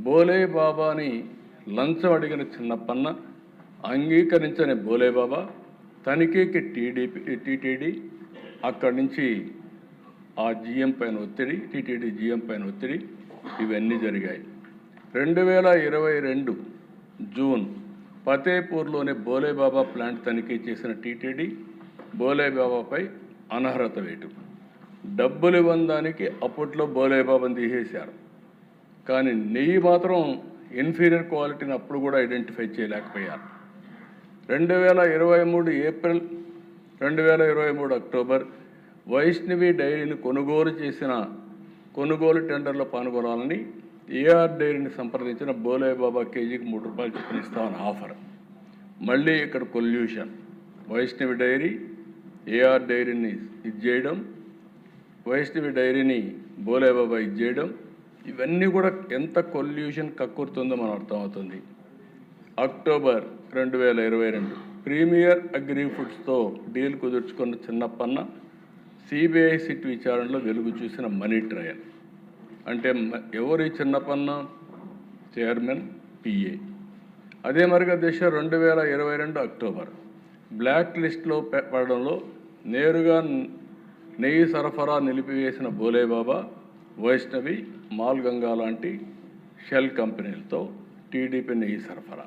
బోలే బాబాని లంచం అడిగిన చిన్నప్పన్న అంగీకరించని బోలే బాబా తనిఖీకి టీటీడీ అక్కడి నుంచి ఆ జీఎం పైన ఒత్తిడి, టీటీడీ జీఎం పైన ఒత్తిడి, ఇవన్నీ జరిగాయి. 2022 జూన్ ఫతేపూర్లోని బోలేబాబా ప్లాంట్ తనిఖీ చేసిన టీటీడీ బోలేబాబాపై అనర్హత వేటు. డబ్బులు ఇవ్వడానికి అప్పట్లో బోలేబాబాని తీసేశారు, కానీ నెయ్యి మాత్రం ఇన్ఫీరియర్ క్వాలిటీని అప్పుడు కూడా ఐడెంటిఫై చేయలేకపోయారు. 2023 ఏప్రిల్, 2023 అక్టోబర్ వైష్ణవి డైరీని కొనుగోలు టెండర్లో పాల్గొనాలని ఏఆర్ డైరీని సంప్రదించిన బోలేబాబా కేజీకి ₹3 చొప్పున ఇస్తామని ఆఫర్. మళ్ళీ ఇక్కడ కొల్యూషన్. వైష్ణవి డైరీ ఏఆర్ డైరీని ఇచ్చేయడం, వైష్ణవి డైరీని బోలేబాబా ఇచ్చేయడం, ఇవన్నీ కూడా ఎంత కొల్యూషన్ కక్కుర్తుందో మనం అర్థమవుతుంది. అక్టోబర్ 2022 ప్రీమియర్ అగ్రి ఫుడ్స్తో డీల్ కుదుర్చుకున్న చిన్నప్పన్న సిబిఐ సిట్ విచారణలో వెలుగు చూసిన మనీ ట్రయల్. అంటే ఎవరి చిన్నప్పన్న? Chairman, PA. అదే మరిగా దిశ 2022 అక్టోబర్ బ్లాక్ లిస్ట్లో పడడంలో నేరుగా నెయ్యి సరఫరా నిలిపివేసిన బోలేబాబా, వైష్ణవి, మాల్ గంగా లాంటి షెల్ కంపెనీలతో టీడీపీ నెయ్యి సరఫరా.